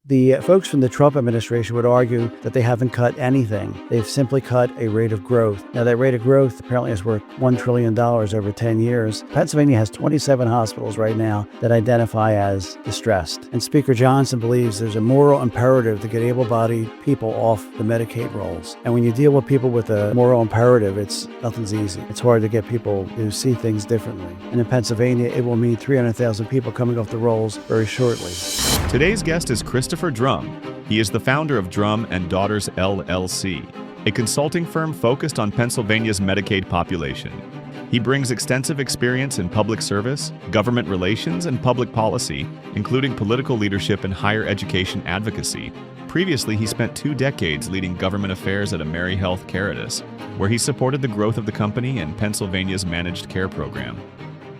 The folks from the Trump administration would argue that they haven't cut anything. They've simply cut a rate of growth. Now, that rate of growth apparently is worth $1 trillion over 10 years. Pennsylvania has 27 hospitals right now that identify as distressed. And Speaker Johnson believes there's a moral imperative to get able-bodied people off the Medicaid rolls. And when you deal with people with a moral imperative, nothing's easy. It's hard to get people to see things differently. And in Pennsylvania, it will mean 300,000 people coming off the rolls very shortly. Today's guest is Christopher Drumm. He is the founder of Drumm and Daughters LLC, a consulting firm focused on Pennsylvania's Medicaid population. He brings extensive experience in public service, government relations, and public policy, including political leadership and higher education advocacy. Previously, he spent 2 decades leading government affairs at AmeriHealth Caritas, where he supported the growth of the company and Pennsylvania's managed care program.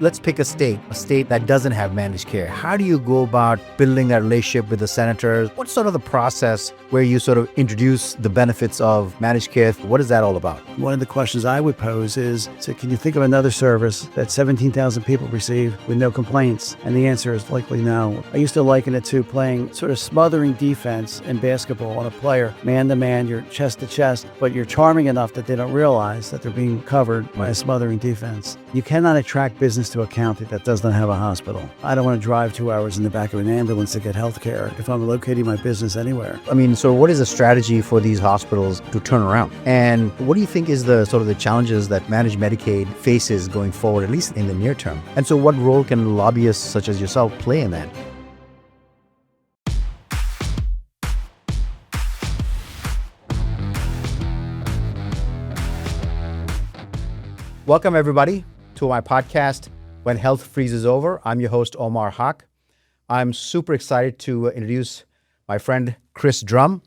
Let's pick a state that doesn't have managed care. How do you go about building that relationship with the senators? What's sort of the process where you sort of introduce the benefits of managed care? What is that all about? One of the questions I would pose is, can you think of another service that 17,000 people receive with no complaints? And the answer is likely no. I used to liken it to playing sort of smothering defense in basketball on a player, man to man, you're chest to chest, but you're charming enough that they don't realize that they're being covered by a smothering defense. You cannot attract business to a county that does not have a hospital. I don't want to drive 2 hours in the back of an ambulance to get health care if I'm locating my business anywhere. I mean, so what is the strategy for these hospitals to turn around? And what do you think is the sort of the challenges that managed Medicaid faces going forward, at least in the near term? And so what role can lobbyists such as yourself play in that? Welcome, everybody, to my podcast, When Health Freezes Over. I'm your host, Omar Haq. I'm super excited to introduce my friend, Chris Drumm,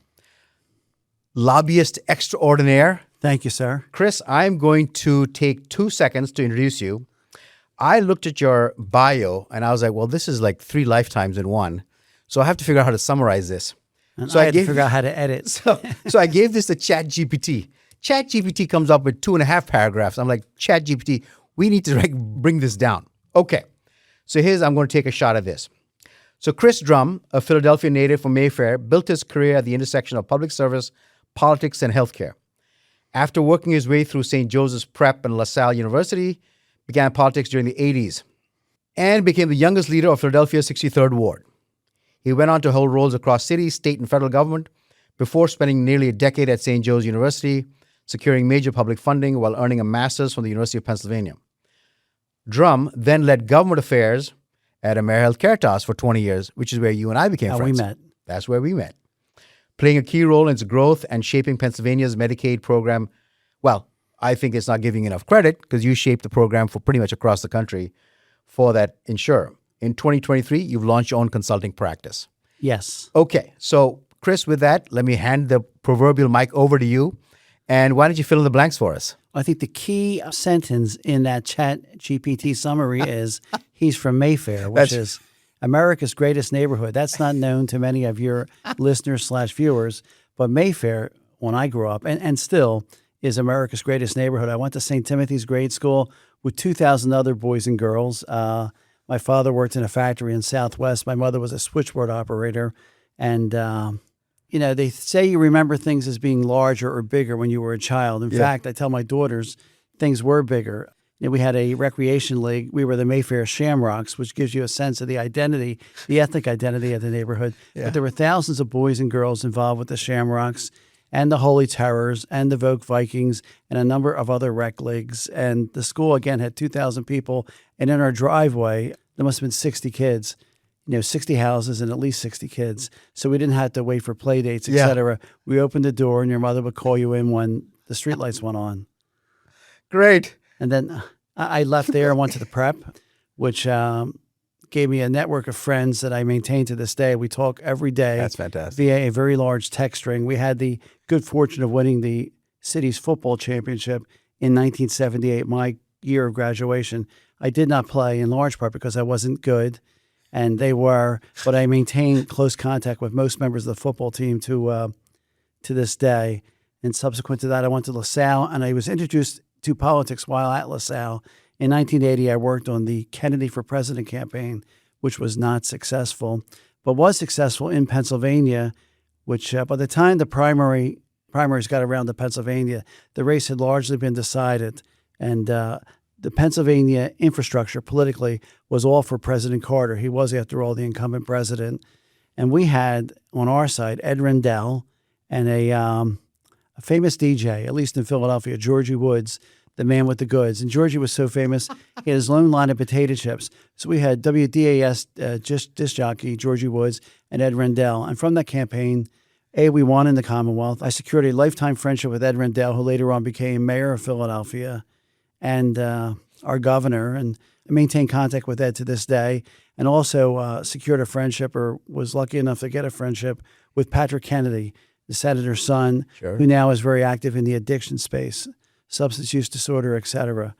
lobbyist extraordinaire. Thank you, sir. Chris, I'm going to take 2 seconds to introduce you. I looked at your bio and I was like, well, this is like 3 lifetimes in one. So I have to figure out how to summarize this. And so I had to figure out how to edit. So I gave this to ChatGPT. ChatGPT comes up with 2.5 paragraphs. I'm like, ChatGPT, we need to bring this down. Okay, so I'm going to take a shot at this. So Chris Drumm, a Philadelphia native from Mayfair, built his career at the intersection of public service, politics, and healthcare. After working his way through St. Joseph's Prep and LaSalle University, began politics during the 80s and became the youngest leader of Philadelphia's 63rd Ward. He went on to hold roles across city, state, and federal government before spending nearly a decade at St. Joe's University, securing major public funding while earning a master's from the University of Pennsylvania. Drumm then led government affairs at AmeriHealth Caritas for 20 years, which is where you and I became friends. We met. That's where we met. Playing a key role in its growth and shaping Pennsylvania's Medicaid program. Well, I think it's not giving enough credit because you shaped the program for pretty much across the country for that insurer. In 2023, you've launched your own consulting practice. Yes. Okay, so Chris, with that, let me hand the proverbial mic over to you. And why don't you fill in the blanks for us? I think the key sentence in that ChatGPT summary is he's from Mayfair, which is America's greatest neighborhood. That's not known to many of your listeners/viewers, but Mayfair, when I grew up, and still is America's greatest neighborhood. I went to St. Timothy's grade school with 2,000 other boys and girls. My father worked in a factory in Southwest. My mother was a switchboard operator. And they say you remember things as being larger or bigger when you were a child. In fact, I tell my daughters things were bigger. We had a recreation league. We were the Mayfair Shamrocks, which gives you a sense of the identity, the ethnic identity of the neighborhood. Yeah. But there were thousands of boys and girls involved with the Shamrocks and the Holy Terrors and the Vogue Vikings and a number of other rec leagues. And the school, again, had 2,000 people. And in our driveway, there must have been 60 kids. 60 houses and at least 60 kids. So we didn't have to wait for play dates, et cetera. We opened the door and your mother would call you in when the streetlights went on. Great. And then I left there and went to the prep, which gave me a network of friends that I maintain to this day. We talk every day. That's fantastic. Via a very large text string. We had the good fortune of winning the city's football championship in 1978, my year of graduation. I did not play in large part because I wasn't good. And they were, but I maintain close contact with most members of the football team to this day. And subsequent to that, I went to LaSalle, and I was introduced to politics while at LaSalle. In 1980, I worked on the Kennedy for President campaign, which was not successful. but was successful in Pennsylvania, which by the time the primaries got around to Pennsylvania, the race had largely been decided. And the Pennsylvania infrastructure politically was all for President Carter. He was, after all, the incumbent president. And we had on our side Ed Rendell and a famous DJ, at least in Philadelphia, Georgie Woods, the man with the goods. And Georgie was so famous, he had his own line of potato chips. So we had WDAS disc jockey Georgie Woods and Ed Rendell. And from that campaign, we won in the Commonwealth. I secured a lifetime friendship with Ed Rendell, who later on became mayor of Philadelphia and our governor, and maintained contact with Ed to this day. And also secured a friendship, or was lucky enough to get a friendship, with Patrick Kennedy, the senator's son, who now is very active in the addiction space, substance use disorder, et cetera.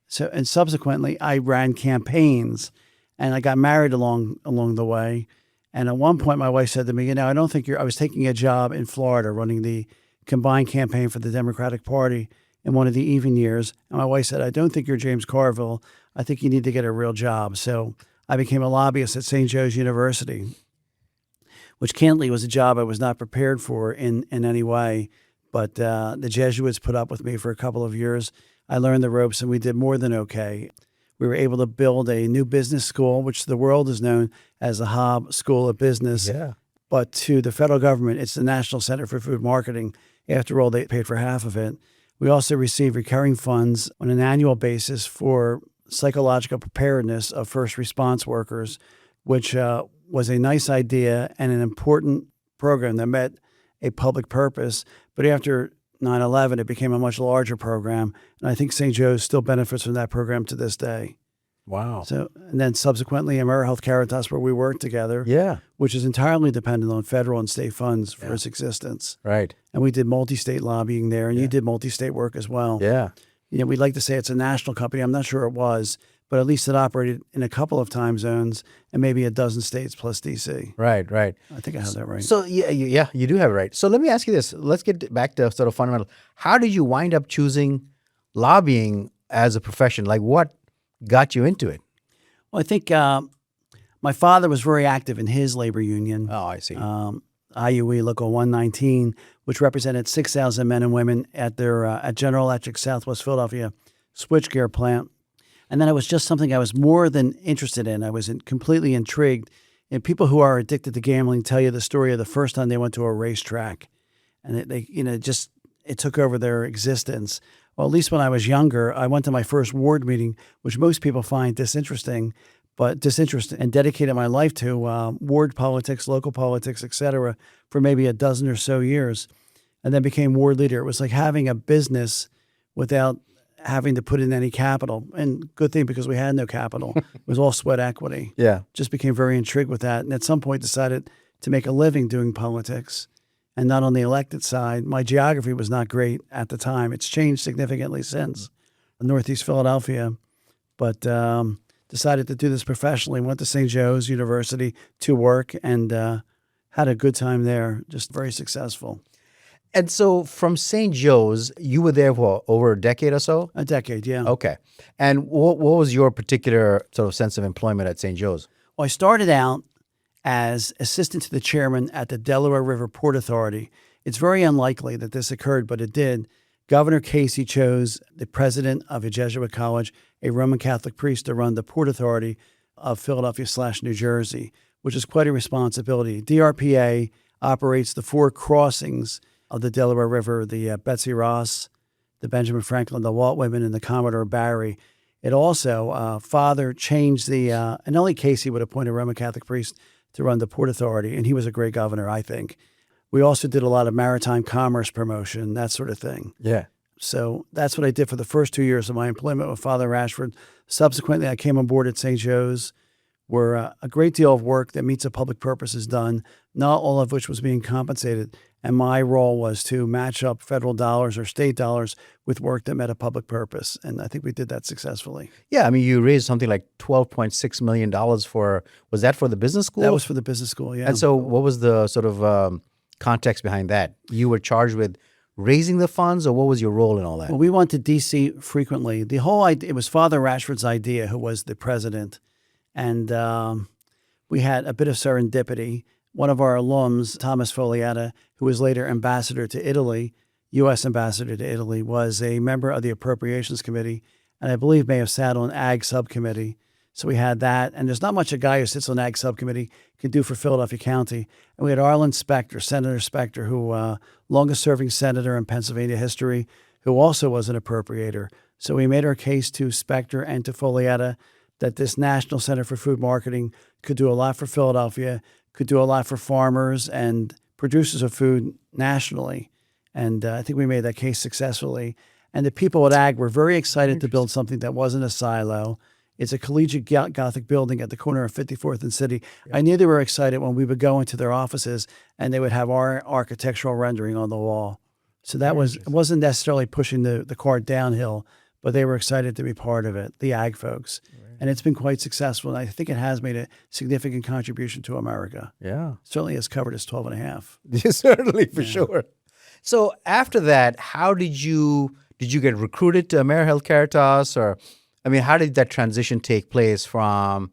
So, and subsequently, I ran campaigns, and I got married along the way. And at one point, my wife said to me, I don't think I was taking a job in Florida running the combined campaign for the Democratic Party in one of the even years. And my wife said, I don't think you're James Carville. I think you need to get a real job. So I became a lobbyist at St. Joe's University, which candidly was a job I was not prepared for in any way. But the Jesuits put up with me for a couple of years. I learned the ropes, and we did more than okay. We were able to build a new business school, which the world is known as the Hobb School of Business. Yeah. But to the federal government, it's the National Center for Food Marketing. After all, they paid for half of it. We also receive recurring funds on an annual basis for psychological preparedness of first response workers, which was a nice idea and an important program that met a public purpose. But after 9/11, it became a much larger program, and I think St. Joe's still benefits from that program to this day. Wow. So, and then subsequently, AmeriHealth Caritas, where we work together, which is entirely dependent on federal and state funds for its existence. Right. And we did multi-state lobbying there, and you did multi-state work as well. Yeah. We'd like to say it's a national company. I'm not sure it was, but at least it operated in a couple of time zones and maybe a dozen states plus DC. Right, right. I think I have that right. So, yeah, you do have it right. So let me ask you this. Let's get back to sort of fundamental. How did you wind up choosing lobbying as a profession? Like, what got you into it? Well, I think my father was very active in his labor union. Oh, I see. IUE Local 119, which represented 6,000 men and women at their at General Electric Southwest Philadelphia switchgear plant. And then it was just something I was more than interested in. I was completely intrigued. And people who are addicted to gambling tell you the story of the first time they went to a racetrack, and it took over their existence. Well, at least when I was younger, I went to my first ward meeting, which most people find disinteresting, and dedicated my life to ward politics, local politics, et cetera, for maybe a dozen or so years, and then became ward leader. It was like having a business without having to put in any capital. And good thing, because we had no capital. It was all sweat equity. Yeah. Just became very intrigued with that. And at some point decided to make a living doing politics, and not on the elected side. My geography was not great at the time. It's changed significantly since Northeast Philadelphia, but decided to do this professionally. Went to St. Joe's University to work, and had a good time there, just very successful. And so from St. Joe's, you were there for over a decade or so? A decade, yeah. Okay. And what was your particular sort of sense of employment at St. Joe's? Well, I started out as assistant to the chairman at the Delaware River Port Authority. It's very unlikely that this occurred, but it did. Governor Casey chose the president of a Jesuit college, a Roman Catholic priest, to run the Port Authority of Philadelphia/New Jersey, which is quite a responsibility. DRPA operates the 4 crossings of the Delaware River, the Betsy Ross, the Benjamin Franklin, the Walt Whitman, and the Commodore Barry. It also, Father changed and only Casey would appoint a Roman Catholic priest to run the Port Authority, and he was a great governor, I think. We also did a lot of maritime commerce promotion, that sort of thing. Yeah. So that's what I did for the first 2 years of my employment with Father Rashford. Subsequently, I came on board at St. Joe's, where a great deal of work that meets a public purpose is done, not all of which was being compensated. And my role was to match up federal dollars or state dollars with work that met a public purpose. And I think we did that successfully. Yeah, I mean, you raised something like $12.6 million was that for the business school? That was for the business school, yeah. And so what was the sort of context behind that? You were charged with raising the funds, or what was your role in all that? Well, we went to D.C. frequently. The whole idea, it was Father Rashford's idea, who was the president. And we had a bit of serendipity. One of our alums, Thomas Folietta, who was later ambassador to Italy, U.S. ambassador to Italy, was a member of the Appropriations Committee, and I believe may have sat on Ag Subcommittee. So we had that. And there's not much a guy who sits on Ag Subcommittee can do for Philadelphia County. And we had Arlen Specter, Senator Specter, who longest serving senator in Pennsylvania history, who also was an appropriator. So we made our case to Specter and to Folietta that this National Center for Food Marketing could do a lot for Philadelphia, could do a lot for farmers and producers of food nationally. And I think we made that case successfully. And the people at Ag were very excited to build something that wasn't a silo. It's a collegiate Gothic building at the corner of 54th and City. Yeah. I knew they were excited when we would go into their offices and they would have our architectural rendering on the wall. So that wasn't necessarily pushing the cart downhill, but they were excited to be part of it, the Ag folks. Right. And it's been quite successful. And I think it has made a significant contribution to America. Yeah. Certainly has covered its 12 and a half. Certainly, for sure. So after that, how did you get recruited to AmeriHealth Caritas, or, I mean, how did that transition take place from,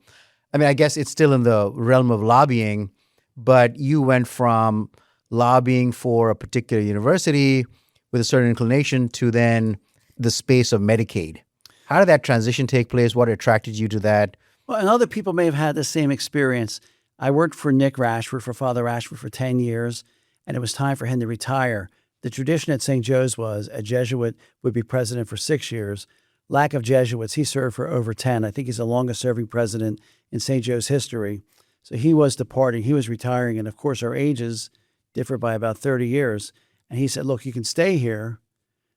I mean, I guess it's still in the realm of lobbying, but you went from lobbying for a particular university with a certain inclination to then the space of Medicaid. How did that transition take place? What attracted you to that? Well, and other people may have had the same experience. I worked for Nick Rashford, for Father Rashford, for 10 years, and it was time for him to retire. The tradition at St. Joe's was a Jesuit would be president for 6 years. Lack of Jesuits, he served for over 10. I think he's the longest serving president in St. Joe's history. So he was departing, he was retiring, and of course our ages differed by about 30 years. And he said, look, you can stay here,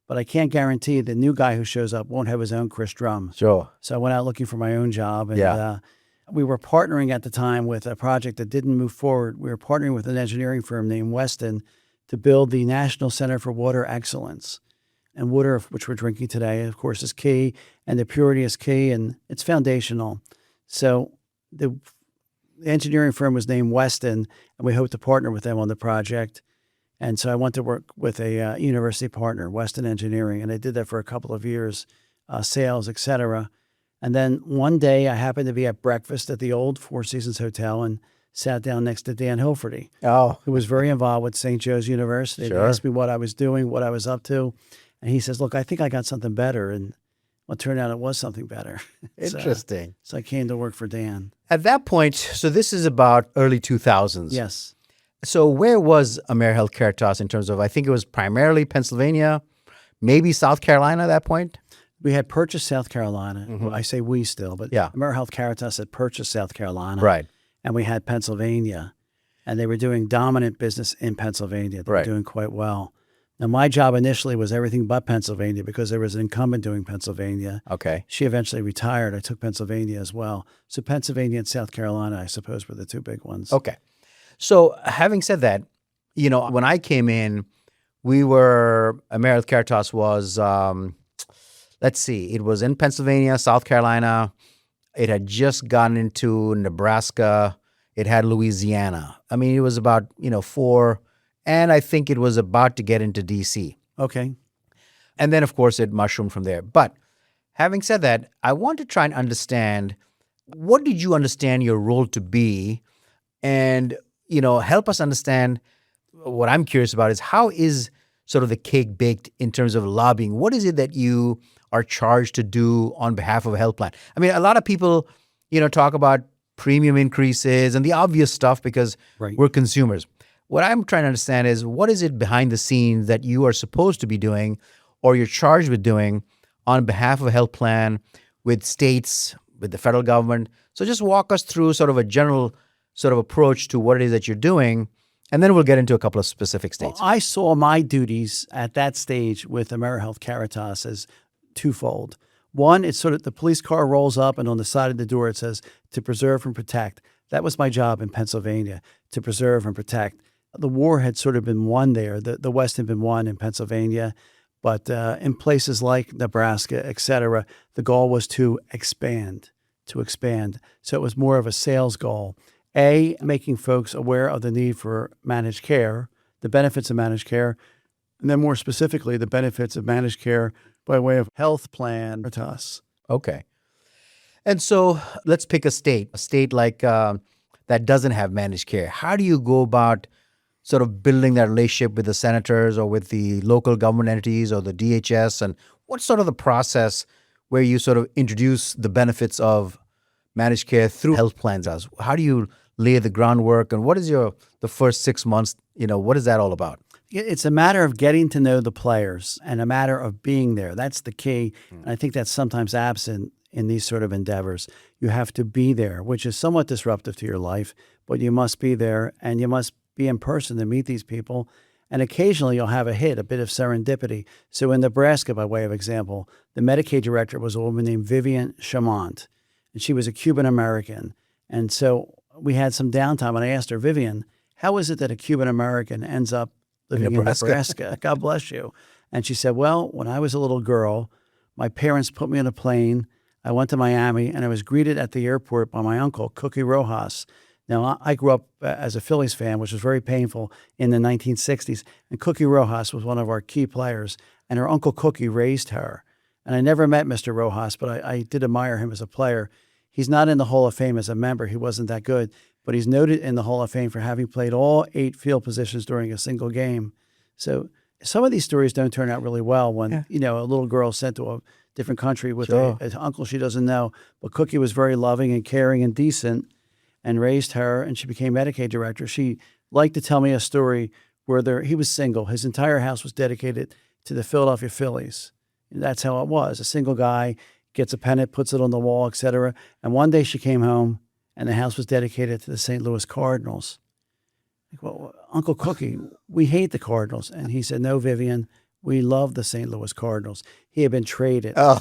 but I can't guarantee the new guy who shows up won't have his own Chris Drumm. Sure. So I went out looking for my own job. And we were partnering at the time with a project that didn't move forward. We were partnering with an engineering firm named Weston to build the National Center for Water Excellence. And water, which we're drinking today, of course, is key, and the purity is key, and it's foundational. So the engineering firm was named Weston, and we hope to partner with them on the project. And so I went to work with a university partner, Weston Engineering, and I did that for a couple of years, sales, et cetera. And then one day I happened to be at breakfast at the old Four Seasons Hotel and sat down next to Dan Hilferty, who was very involved with St. Joe's University. Sure. He asked me what I was doing, what I was up to. And he says, look, I think I got something better. And well, it turned out it was something better. Interesting. So I came to work for Dan. At that point, so this is about early 2000s. Yes. So where was AmeriHealth Caritas in terms of, I think it was primarily Pennsylvania, maybe South Carolina at that point? We had purchased South Carolina. Well, I say we still, but AmeriHealth Caritas had purchased South Carolina. Right. And we had Pennsylvania. And they were doing dominant business in Pennsylvania. They were doing quite well. Now, my job initially was everything but Pennsylvania because there was an incumbent doing Pennsylvania. Okay. She eventually retired. I took Pennsylvania as well. So Pennsylvania and South Carolina, I suppose, were the two big ones. Okay. So having said that, you know, when I came in, AmeriHealth Caritas was, it was in Pennsylvania, South Carolina. It had just gotten into Nebraska. It had Louisiana. I mean, it was about, 4, and I think it was about to get into D.C. Okay. And then, of course, it mushroomed from there. But having said that, I want to try and understand, what did you understand your role to be? And, help us understand, what I'm curious about is, how is sort of the cake baked in terms of lobbying? What is it that you are charged to do on behalf of a health plan? I mean, a lot of people, talk about premium increases and the obvious stuff because we're consumers. What I'm trying to understand is, what is it behind the scenes that you are supposed to be doing or you're charged with doing on behalf of a health plan with states, with the federal government? So just walk us through sort of a general sort of approach to what it is that you're doing, and then we'll get into a couple of specific states. Well, I saw my duties at that stage with AmeriHealth Caritas as twofold. One, it's sort of the police car rolls up and on the side of the door it says, to preserve and protect. That was my job in Pennsylvania, to preserve and protect. The war had sort of been won there. The West had been won in Pennsylvania. But in places like Nebraska, et cetera, the goal was to expand. So it was more of a sales goal. Making folks aware of the need for managed care, the benefits of managed care, and then more specifically, the benefits of managed care by way of health plan to us. Okay. And so let's pick a state like the that doesn't have managed care? How do you go about sort of building that relationship with the senators or with the local government entities or the DHS? And what's sort of the process where you sort of introduce the benefits of managed care through health plans? How do you lay the groundwork, and what is the first 6 months, what is that all about? It's a matter of getting to know the players and a matter of being there. That's the key. And I think that's sometimes absent in these sort of endeavors. You have to be there, which is somewhat disruptive to your life, but you must be there and you must be in person to meet these people. And occasionally you'll have a hit, a bit of serendipity. So in Nebraska, by way of example, the Medicaid director was a woman named Vivian Chamont, and she was a Cuban American. And so we had some downtime, and I asked her, Vivian, how is it that a Cuban American ends up living in Nebraska? God bless you. And she said, well, when I was a little girl, my parents put me on a plane. I went to Miami, and I was greeted at the airport by my uncle, Cookie Rojas. Now, I grew up as a Phillies fan, which was very painful in the 1960s. And Cookie Rojas was one of our key players, and her uncle Cookie raised her. And I never met Mr. Rojas, but I did admire him as a player. He's not in the Hall of Fame as a member. He wasn't that good, but he's noted in the Hall of Fame for having played all 8 field positions during a single game. So some of these stories don't turn out really well when, a little girl sent to a different country with an uncle she doesn't know. But Cookie was very loving and caring and decent and raised her, and she became Medicaid director. She liked to tell me a story where he was single. His entire house was dedicated to the Philadelphia Phillies. And that's how it was. A single guy gets a pennant, puts it on the wall, etc. And one day she came home, and the house was dedicated to the St. Louis Cardinals. Like, well, Uncle Cookie, we hate the Cardinals. And he said, no, Vivian, we love the St. Louis Cardinals. He had been traded. Oh.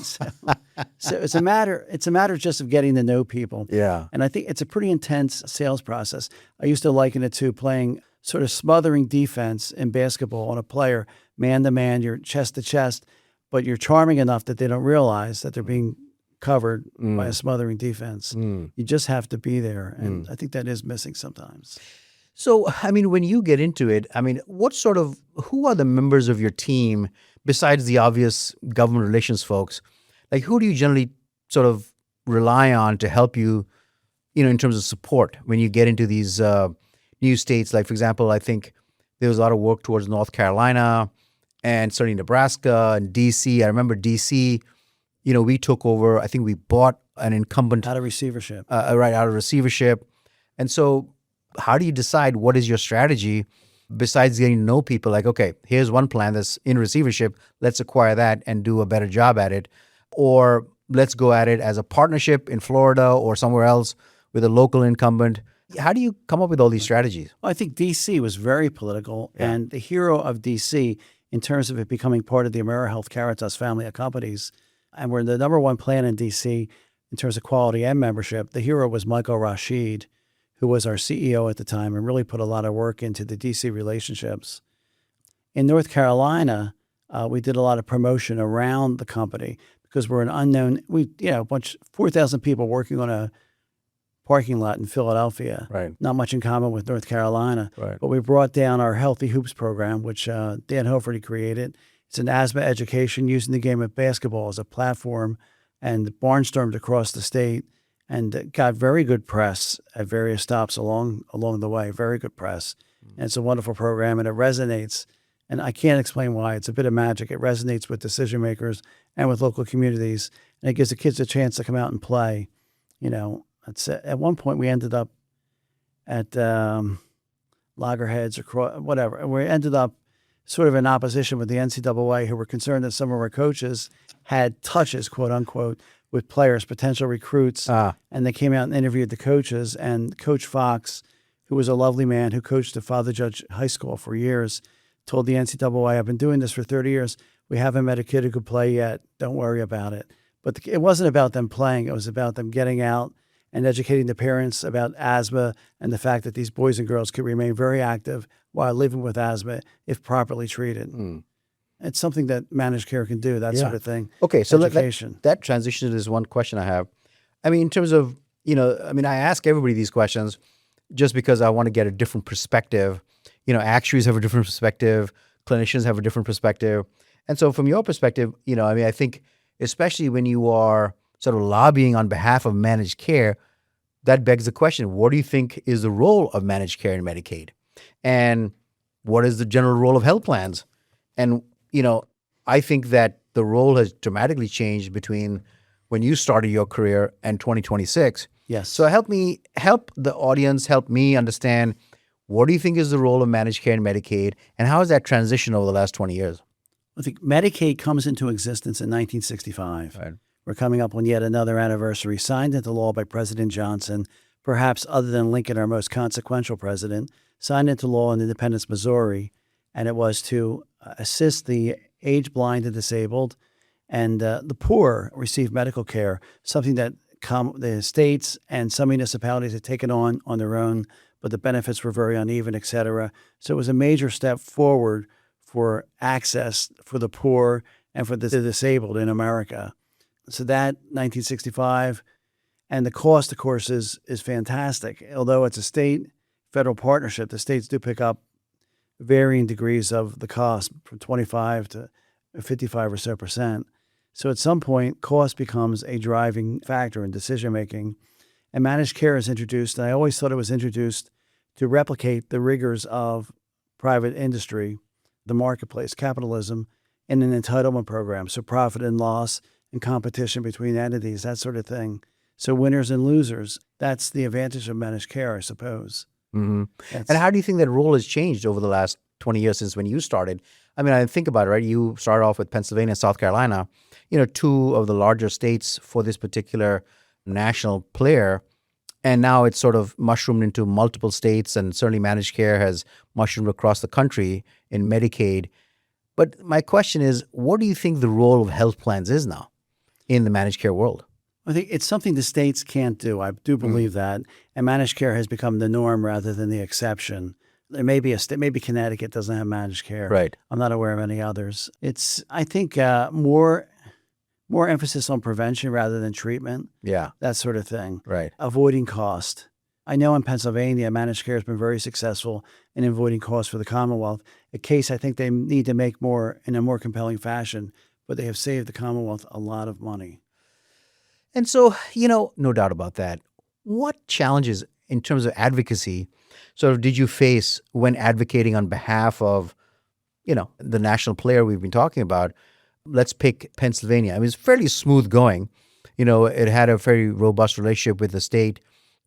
So it's a matter just of getting to know people. Yeah. And I think it's a pretty intense sales process. I used to liken it to playing sort of smothering defense in basketball on a player, man to man, you're chest to chest, but you're charming enough that they don't realize that they're being covered by a smothering defense. You just have to be there. And I think that is missing sometimes. So, when you get into it, who are the members of your team besides the obvious government relations folks? Like, who do you generally sort of rely on to help you, in terms of support when you get into these new states? Like, for example, I think there was a lot of work towards North Carolina and certainly Nebraska and D.C. I remember D.C., we took over, I think we bought an incumbent. Out of receivership. Out of receivership. And so how do you decide what is your strategy besides getting to know people? Like, okay, here's one plan that's in receivership. Let's acquire that and do a better job at it. Or let's go at it as a partnership in Florida or somewhere else with a local incumbent. How do you come up with all these strategies? Well, I think D.C. was very political. Yeah. And the hero of D.C., in terms of it becoming part of the AmeriHealth Caritas family of companies, and we're the number one plan in D.C. in terms of quality and membership, the hero was Michael Rashid, who was our CEO at the time and really put a lot of work into the D.C. relationships. In North Carolina, we did a lot of promotion around the company because we're an unknown, 4,000 people working on a parking lot in Philadelphia. Right. Not much in common with North Carolina. Right. But we brought down our Healthy Hoops program, which Dan Hoferty created. It's an asthma education using the game of basketball as a platform and barnstormed across the state and got very good press at various stops along the way, very good press. And it's a wonderful program, and it resonates. And I can't explain why. It's a bit of magic. It resonates with decision makers and with local communities, and it gives the kids a chance to come out and play. At one point we ended up at Loggerheads or whatever, and we ended up sort of in opposition with the NCAA, who were concerned that some of our coaches had touches, quote unquote, with players, potential recruits. And they came out and interviewed the coaches. And Coach Fox, who was a lovely man who coached at Father Judge High School for years, told the NCAA, I've been doing this for 30 years. We haven't met a kid who could play yet. Don't worry about it. But it wasn't about them playing. It was about them getting out and educating the parents about asthma and the fact that these boys and girls could remain very active while living with asthma if properly treated. It's something that managed care can do, that sort of thing. Okay, so education. That transition is one question I have. In terms of, I ask everybody these questions just because I want to get a different perspective. Actuaries have a different perspective. Clinicians have a different perspective. And so from your perspective, I think especially when you are sort of lobbying on behalf of managed care, that begs the question, what do you think is the role of managed care and Medicaid? And what is the general role of health plans? And, I think that the role has dramatically changed between when you started your career and 2026. Yes. So help the audience, help me understand, what do you think is the role of managed care and Medicaid, and how has that transitioned over the last 20 years? I think Medicaid comes into existence in 1965. Right. We're coming up on yet another anniversary, signed into law by President Johnson, perhaps other than Lincoln, our most consequential president, signed into law in Independence, Missouri, and it was to assist the age, blind, and disabled, and the poor receive medical care, something that the states and some municipalities had taken on their own, but the benefits were very uneven, et cetera. So it was a major step forward for access for the poor and for the disabled in America. So that 1965, and the cost, of course, is fantastic. Although it's a state-federal partnership, the states do pick up varying degrees of the cost, from 25 to 55 or so percent. So at some point, cost becomes a driving factor in decision-making. And managed care is introduced, and I always thought it was introduced to replicate the rigors of private industry, the marketplace, capitalism, in an entitlement program. So profit and loss and competition between entities, that sort of thing. So winners and losers, that's the advantage of managed care, I suppose. Mm-hmm. And how do you think that role has changed over the last 20 years since when you started? I mean, I think about it, right? You started off with Pennsylvania and South Carolina, two of the larger states for this particular national player. And now it's sort of mushroomed into multiple states, and certainly managed care has mushroomed across the country in Medicaid. But my question is, what do you think the role of health plans is now in the managed care world? I think it's something the states can't do. I do believe that. And managed care has become the norm rather than the exception. There may be a state, maybe Connecticut doesn't have managed care. Right. I'm not aware of any others. It's, I think, more emphasis on prevention rather than treatment. Yeah. That sort of thing. Right. Avoiding cost. I know in Pennsylvania, managed care has been very successful in avoiding costs for the Commonwealth, a case I think they need to make more in a more compelling fashion, but they have saved the Commonwealth a lot of money. And so, no doubt about that. What challenges in terms of advocacy sort of did you face when advocating on behalf of, the national player we've been talking about? Let's pick Pennsylvania. I mean, it's fairly smooth going. It had a very robust relationship with the state,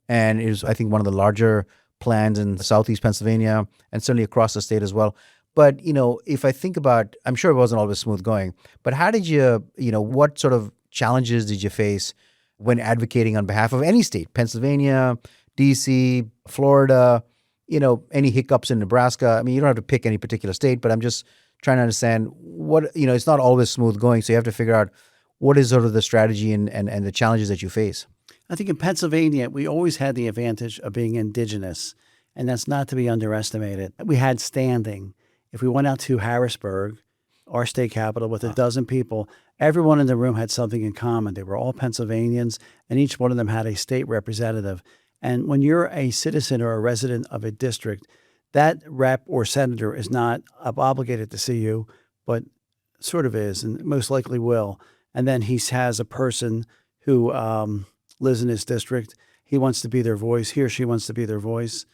and it was, I think, one of the larger plans in Southeast Pennsylvania and certainly across the state as well. But, if I think about, I'm sure it wasn't always smooth going, but how did you, what sort of challenges did you face when advocating on behalf of any state, Pennsylvania, DC, Florida, any hiccups in Nebraska? I mean, you don't have to pick any particular state, but I'm just trying to understand what, it's not always smooth going. So you have to figure out what is sort of the strategy and the challenges that you face. I think in Pennsylvania, we always had the advantage of being indigenous, and that's not to be underestimated. We had standing. If we went out to Harrisburg, our state capital, with a dozen people, everyone in the room had something in common. They were all Pennsylvanians, and each one of them had a state representative. And when you're a citizen or a resident of a district, that rep or senator is not obligated to see you, but sort of is, and most likely will. And then he has a person who lives in his district. He wants to be their voice. He or she wants to be their voice.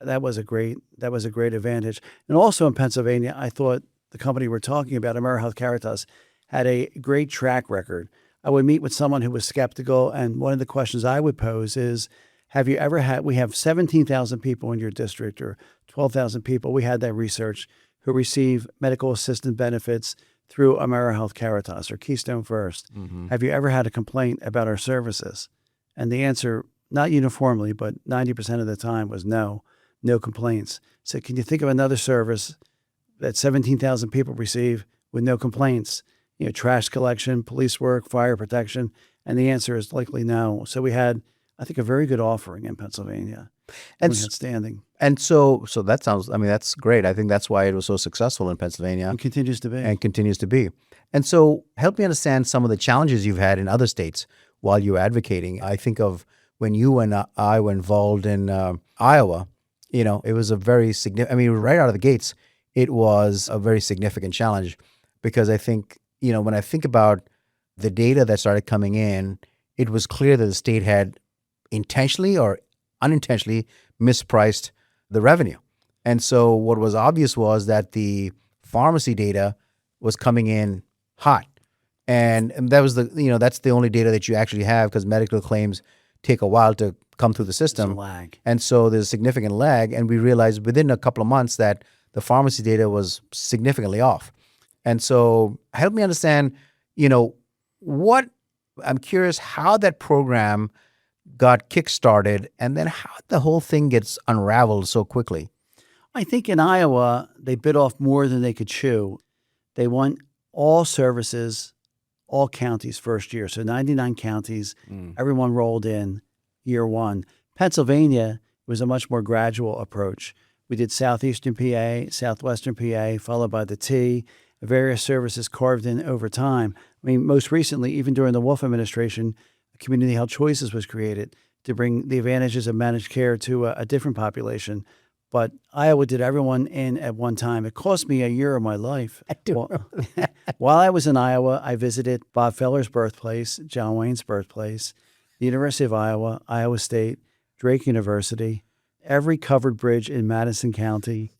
That was a great advantage. And also in Pennsylvania, I thought the company we're talking about, AmeriHealth Caritas, had a great track record. I would meet with someone who was skeptical, and one of the questions I would pose is, have you ever had, we have 17,000 people in your district or 12,000 people, we had that research, who receive medical assistance benefits through AmeriHealth Caritas or Keystone First. Mm-hmm. Have you ever had a complaint about our services? And the answer, not uniformly, but 90% of the time was no complaints. So can you think of another service that 17,000 people receive with no complaints? Trash collection, police work, fire protection. And the answer is likely no. So we had, I think, a very good offering in Pennsylvania. And we had standing. And so that sounds, that's great. I think that's why it was so successful in Pennsylvania. And continues to be. And so help me understand some of the challenges you've had in other states while you were advocating. I think of when you and I were involved in Iowa, it was a very significant, right out of the gates, it was a very significant challenge, because I think, when I think about the data that started coming in, it was clear that the state had intentionally or unintentionally mispriced the revenue. And so what was obvious was that the pharmacy data was coming in hot. And that was that's the only data that you actually have, because medical claims take a while to come through the system. There's a lag. And so there's a significant lag. And we realized within a couple of months that the pharmacy data was significantly off. And so help me understand, I'm curious how that program got kickstarted and then how the whole thing gets unraveled so quickly. I think in Iowa, they bit off more than they could chew. They want all services, all counties first year. So 99 counties, everyone rolled in year one. Pennsylvania was a much more gradual approach. We did southeastern PA, southwestern PA, followed by the T, various services carved in over time. I mean, most recently, even during the Wolf administration, Community Health Choices was created to bring the advantages of managed care to a different population. But Iowa did everyone in at one time. It cost me a year of my life. While I was in Iowa, I visited Bob Feller's birthplace, John Wayne's birthplace, the University of Iowa, Iowa State, Drake University, every covered bridge in Madison County.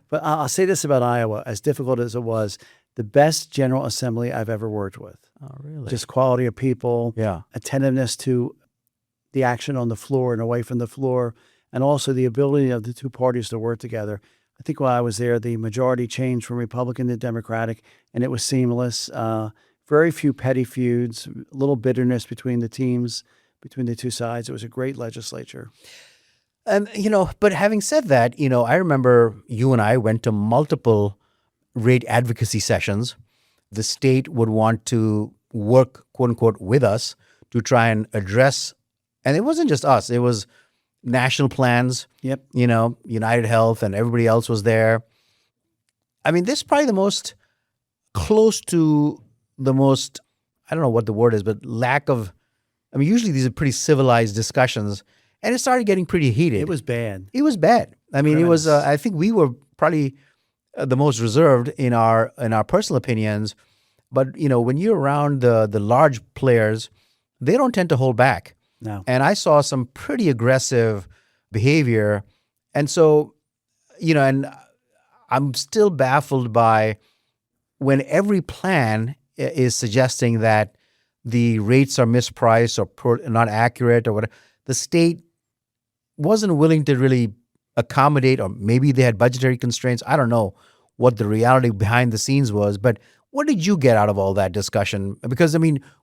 But I'll say this about Iowa, as difficult as it was, the best General Assembly I've ever worked with. Oh, really? Just quality of people, attentiveness to the action on the floor and away from the floor, and also the ability of the two parties to work together. I think while I was there, the majority changed from Republican to Democratic, and it was seamless. Very few petty feuds, a little bitterness between the teams, between the two sides. It was a great legislature. But having said that, I remember you and I went to multiple rate advocacy sessions. The state would want to work, quote unquote, with us to try and address, and it wasn't just us, it was national plans. Yep. United Health and everybody else was there. I mean, this is probably the most close to the most, I don't know what the word is, but usually these are pretty civilized discussions, and it started getting pretty heated. It was bad. It was bad. I mean, it was, I think we were probably the most reserved in our personal opinions, but when you're around the large players, they don't tend to hold back. No. And I saw some pretty aggressive behavior. And so, and I'm still baffled by when every plan is suggesting that the rates are mispriced or not accurate or whatever, the state wasn't willing to really accommodate, or maybe they had budgetary constraints. I don't know what the reality behind the scenes was, but what did you get out of all that discussion? Because,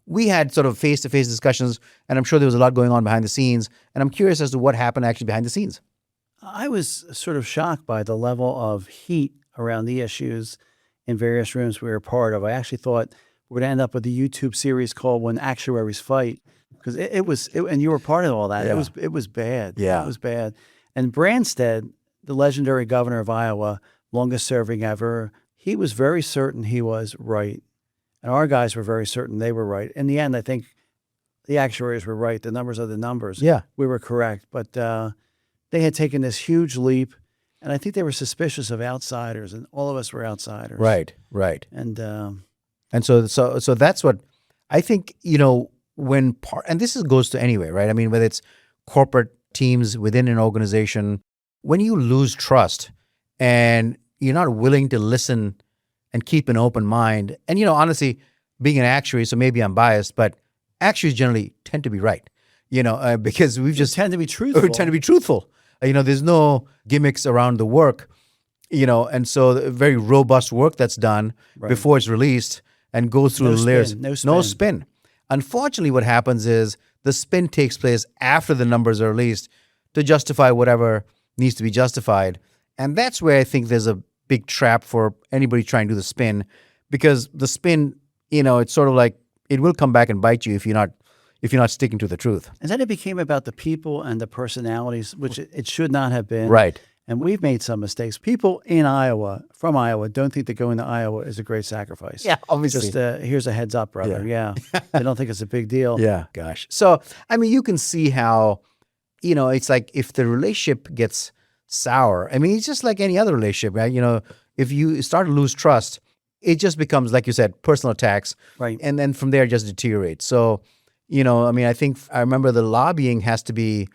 we had sort of face-to-face discussions, and I'm sure there was a lot going on behind the scenes, and I'm curious as to what happened actually behind the scenes. I was sort of shocked by the level of heat around the issues in various rooms we were part of. I actually thought we were going to end up with a YouTube series called When Actuaries Fight, because it was, and you were part of all that. Yeah. It was bad. Yeah. It was bad. And Branstad, the legendary governor of Iowa, longest serving ever, he was very certain he was right. And our guys were very certain they were right. In the end, I think the actuaries were right. The numbers are the numbers. Yeah. We were correct. But they had taken this huge leap, and I think they were suspicious of outsiders, and all of us were outsiders. Right. And so that's what I think, and this goes to anyway, right? I mean, whether it's corporate teams within an organization, when you lose trust and you're not willing to listen and keep an open mind, and, honestly, being an actuary, so maybe I'm biased, but actuaries generally tend to be right, because we've just tend to be truthful. There's no gimmicks around the work, and so the very robust work that's done before it's released and goes through the layers. No spin. Unfortunately, what happens is the spin takes place after the numbers are released to justify whatever needs to be justified. And that's where I think there's a big trap for anybody trying to do the spin, because the spin, it's sort of like it will come back and bite you if you're not sticking to the truth. And then it became about the people and the personalities, which it should not have been. Right. And we've made some mistakes. People from Iowa, don't think that going to Iowa is a great sacrifice. Yeah, obviously. Just here's a heads up, brother. Yeah. They don't think it's a big deal. Yeah, gosh. So, you can see how, it's like if the relationship gets sour, it's just like any other relationship, right? If you start to lose trust, it just becomes, like you said, personal attacks. Right. And then from there, it just deteriorates. So, I mean, I remember the lobbying has to be,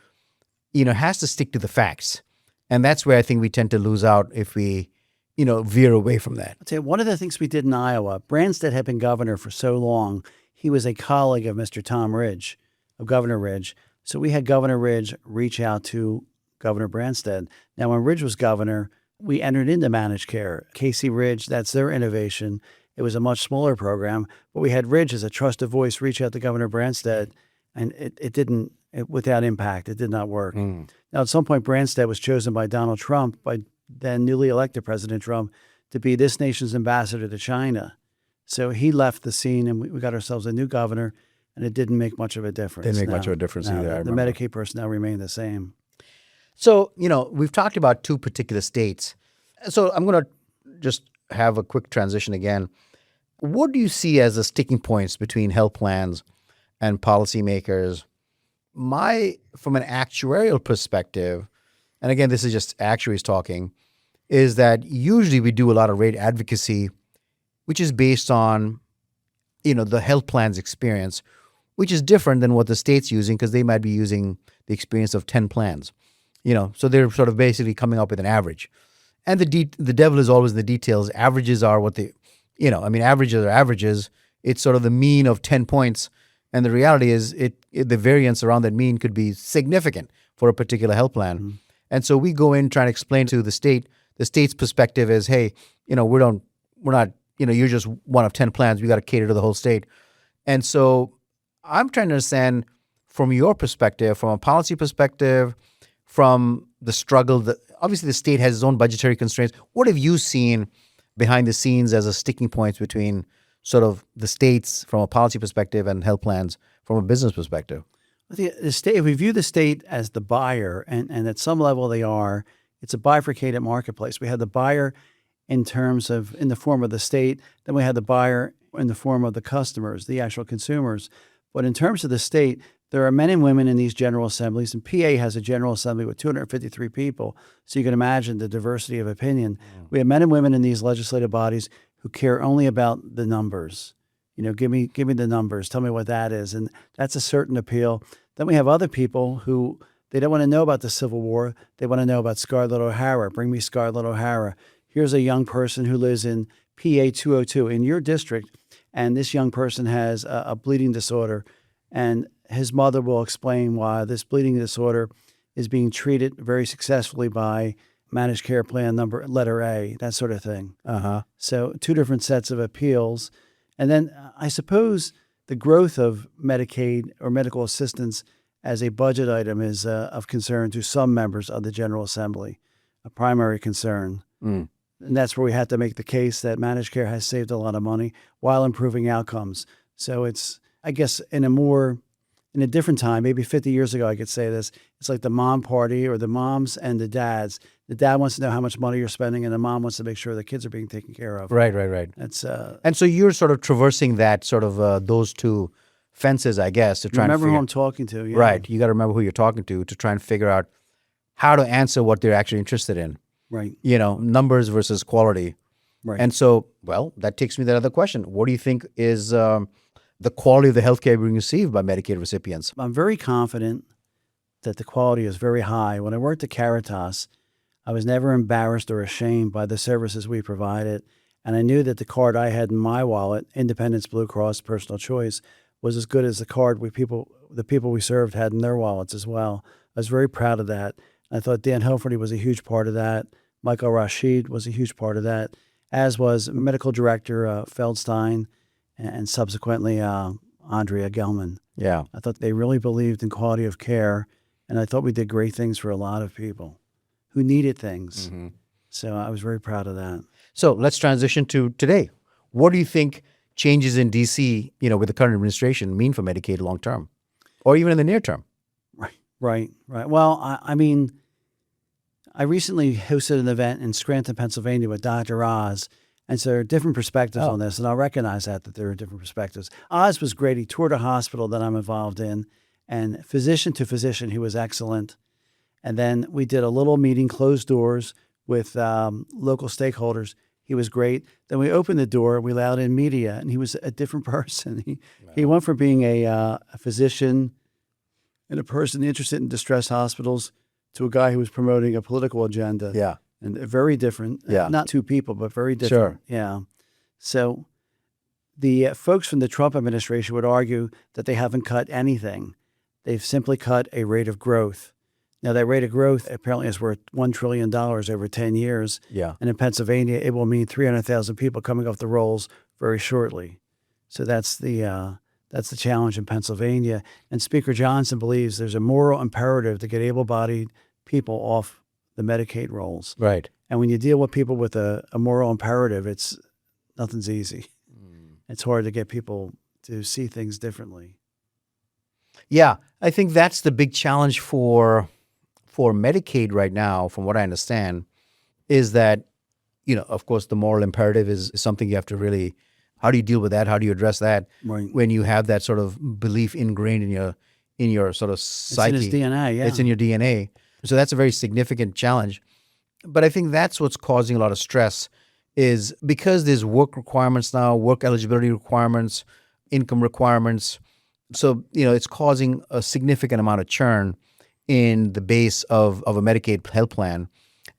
has to stick to the facts. And that's where I think we tend to lose out if we, veer away from that. I'll tell you, one of the things we did in Iowa, Branstad had been governor for so long. He was a colleague of Mr. Tom Ridge, of Governor Ridge. So we had Governor Ridge reach out to Governor Branstad. Now, when Ridge was governor, we entered into managed care. Casey Ridge, that's their innovation. It was a much smaller program, but we had Ridge as a trusted voice reach out to Governor Branstad, and it didn't, without impact, it did not work. Now, at some point, Branstad was chosen by Donald Trump, by then newly elected President Trump, to be this nation's ambassador to China. So he left the scene, and we got ourselves a new governor, and it didn't make much of a difference. Didn't make much of a difference either. The Medicaid personnel remained the same. So, we've talked about two particular states. So I'm going to just have a quick transition again. What do you see as the sticking points between health plans and policymakers? From an actuarial perspective, and again, this is just actuaries talking, is that usually we do a lot of rate advocacy, which is based on, the health plan's experience, which is different than what the state's using because they might be using the experience of 10 plans. So they're sort of basically coming up with an average. And the devil is always in the details. Averages are what averages are averages. It's sort of the mean of 10 points. And the reality is the variance around that mean could be significant for a particular health plan. Mm-hmm. And so we go in trying to explain to the state's perspective is, hey, we're not, you're just one of 10 plans. We got to cater to the whole state. And so I'm trying to understand from your perspective, from a policy perspective, from the struggle that obviously the state has its own budgetary constraints. What have you seen behind the scenes as a sticking point between sort of the states from a policy perspective and health plans from a business perspective? The state, if we view the state as the buyer, and at some level they are, it's a bifurcated marketplace. We have the buyer in the form of the state, then we have the buyer in the form of the customers, the actual consumers. But in terms of the state, there are men and women in these general assemblies, and PA has a general assembly with 253 people. So you can imagine the diversity of opinion. Mm. We have men and women in these legislative bodies who care only about the numbers. Give me the numbers. Tell me what that is. And that's a certain appeal. Then we have other people who, they don't want to know about the Civil War. They want to know about Scarlett O'Hara. Bring me Scarlett O'Hara. Here's a young person who lives in PA 202 in your district, and this young person has a bleeding disorder, and his mother will explain why this bleeding disorder is being treated very successfully by managed care plan number letter A, that sort of thing. So two different sets of appeals. And then I suppose the growth of Medicaid or medical assistance as a budget item is of concern to some members of the General Assembly, a primary concern. Mm. And that's where we have to make the case that managed care has saved a lot of money while improving outcomes. So it's, I guess, in a different time, maybe 50 years ago, I could say this. It's like the mom party or the moms and the dads. The dad wants to know how much money you're spending, and the mom wants to make sure the kids are being taken care of. Right. That's and so you're sort of traversing that sort of those two fences, I guess, to try and remember who I'm talking to. Yeah. Right. You got to remember who you're talking to try and figure out how to answer what they're actually interested in. Right. Numbers versus quality. Right. And so, well, that takes me to the other question. What do you think is the quality of the healthcare being received by Medicaid recipients? I'm very confident that the quality is very high. When I worked at Caritas, I was never embarrassed or ashamed by the services we provided. And I knew that the card I had in my wallet, Independence Blue Cross Personal Choice, was as good as the card the people we served had in their wallets as well. I was very proud of that. I thought Dan Hilferty was a huge part of that. Michael Rashid was a huge part of that, as was medical director Feldstein and subsequently Andrea Gelman. Yeah. I thought they really believed in quality of care, and I thought we did great things for a lot of people who needed things. Mm-hmm. So I was very proud of that. So let's transition to today. What do you think changes in D.C., with the current administration mean for Medicaid long term, or even in the near term? Right. Well, I recently hosted an event in Scranton, Pennsylvania with Dr. Oz, and so there are different perspectives on this, and I'll recognize that there are different perspectives. Oz was great. He toured a hospital that I'm involved in, and physician to physician, he was excellent. And then we did a little meeting, closed doors, with local stakeholders, He was great. Then we opened the door, we allowed in media, and he was a different person. He went from being a physician and a person interested in distressed hospitals to a guy who was promoting a political agenda. Yeah. And very different. Yeah. Not two people, but very different. Sure. Yeah. So the folks from the Trump administration would argue that they haven't cut anything. They've simply cut a rate of growth. Now, that rate of growth apparently is worth $1 trillion over 10 years. Yeah. And in Pennsylvania, it will mean 300,000 people coming off the rolls very shortly. So that's the challenge in Pennsylvania. And Speaker Johnson believes there's a moral imperative to get able-bodied people off the Medicaid rolls. Right. And when you deal with people with a moral imperative, nothing's easy. It's hard to get people to see things differently. Yeah, I think that's the big challenge for Medicaid right now, from what I understand, is that, of course, the moral imperative is something you have to really, how do you deal with that? How do you address that when you have that sort of belief ingrained in your sort of psyche? It's in his DNA, yeah. It's in your DNA. So that's a very significant challenge. But I think that's what's causing a lot of stress, is because there's work requirements now, work eligibility requirements, income requirements. So, it's causing a significant amount of churn in the base of a Medicaid health plan,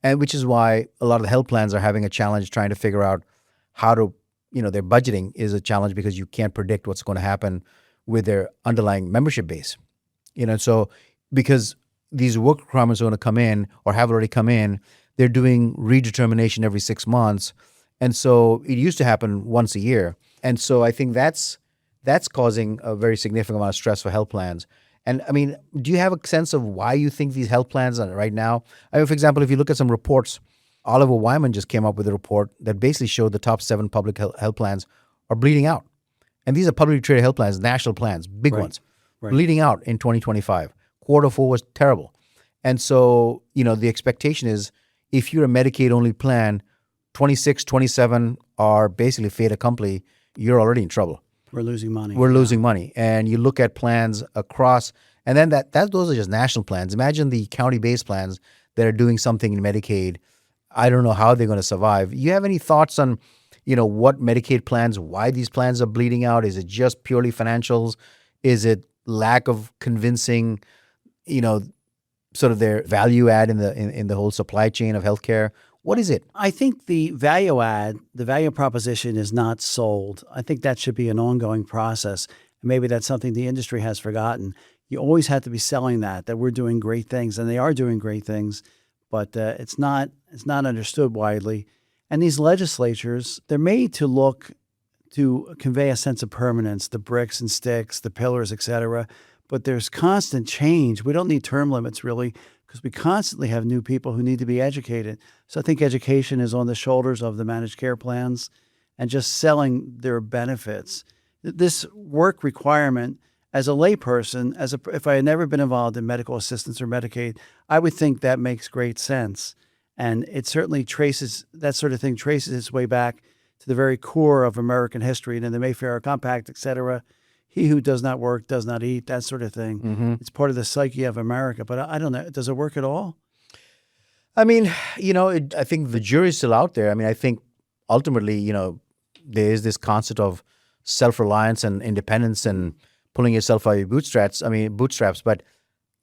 and which is why a lot of the health plans are having a challenge trying to figure out how to, their budgeting is a challenge because you can't predict what's going to happen with their underlying membership base. So because these work requirements are going to come in or have already come in, they're doing redetermination every 6 months. And so it used to happen once a year. And so I think that's causing a very significant amount of stress for health plans. And I mean, do you have a sense of why you think these health plans are right now? I mean, for example, if you look at some reports, Oliver Wyman just came up with a report that basically showed the top 7 public health plans are bleeding out. And these are publicly traded health plans, national plans, big ones, bleeding out in 2025. Q4 was terrible. And so, the expectation is if you're a Medicaid-only plan, 26, 27 are basically fait accompli. You're already in trouble. We're losing money. We're losing money. And you look at plans across, and then those are just national plans. Imagine the county-based plans that are doing something in Medicaid. I don't know how they're going to survive. You have any thoughts on, what Medicaid plans, why these plans are bleeding out? Is it just purely financials? Is it lack of convincing, sort of their value add in the whole supply chain of healthcare? What is it? I think the value proposition is not sold. I think that should be an ongoing process. And maybe that's something the industry has forgotten. You always have to be selling that we're doing great things, and they are doing great things, but it's not understood widely. And these legislatures, they're made to convey a sense of permanence, the bricks and sticks, the pillars, et cetera. But there's constant change. We don't need term limits, really, because we constantly have new people who need to be educated. So I think education is on the shoulders of the managed care plans and just selling their benefits. This work requirement, as a layperson, if I had never been involved in medical assistance or Medicaid, I would think that makes great sense. And it certainly traces its way back to the very core of American history and in the Mayfair Compact, et cetera. He who does not work does not eat, that sort of thing. Mm-hmm. It's part of the psyche of America. But I don't know. Does it work at all? I mean, I think the jury's still out there. I mean, I think ultimately, there is this concept of self-reliance and independence and pulling yourself out of your bootstraps. But,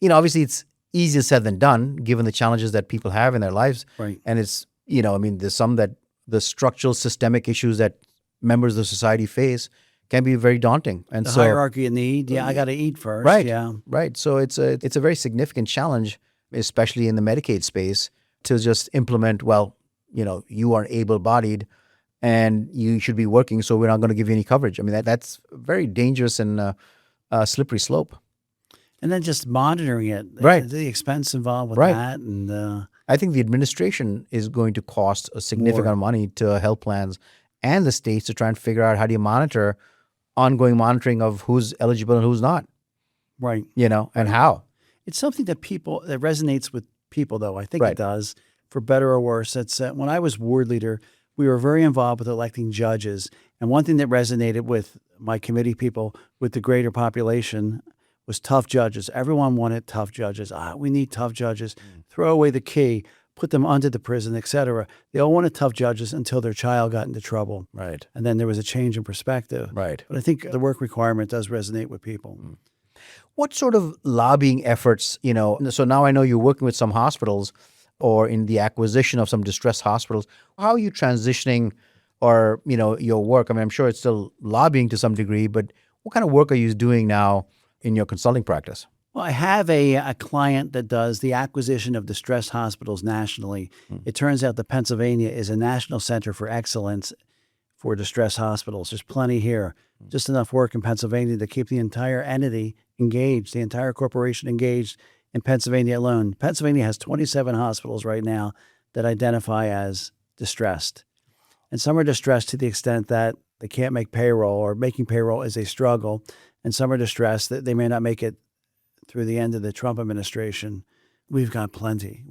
obviously it's easier said than done, given the challenges that people have in their lives. Right. And it's, there's some that the structural systemic issues that members of society face can be very daunting. And the so hierarchy of need. Yeah, I got to eat first. Right. Yeah. Right. So it's a very significant challenge, especially in the Medicaid space, to just implement, you are able-bodied and you should be working, so we're not going to give you any coverage. I mean, that's very dangerous and a slippery slope. And then just monitoring it. Right. The expense involved with Right. that. And I think the administration is going to cost a significant amount of money to health plans and the states to try and figure out how do you ongoing monitoring of who's eligible and who's not. Right. And how. It's something that resonates with people, though. I think Right. it does, for better or worse. It's when I was ward leader, we were very involved with electing judges. And one thing that resonated with my committee people, with the greater population, was tough judges. Everyone wanted tough judges. We need tough judges. Throw away the key. put them under the prison, et cetera. They all wanted tough judges until their child got into trouble. Right. And then there was a change in perspective. Right. But I think the work requirement does resonate with people. What sort of lobbying efforts, so now I know you're working with some hospitals or in the acquisition of some distressed hospitals. How are you transitioning or, your work? I mean, I'm sure it's still lobbying to some degree, but what kind of work are you doing now in your consulting practice? Well, I have a client that does the acquisition of distressed hospitals nationally. It turns out that Pennsylvania is a national center for excellence for distressed hospitals. There's plenty here, just enough work in Pennsylvania to keep the entire entity engaged, the entire corporation engaged in Pennsylvania alone. Pennsylvania has 27 hospitals right now that identify as distressed. And some are distressed to the extent that they can't make payroll, or making payroll is a struggle. And some are distressed that they may not make it through the end of the Trump administration. We've got plenty.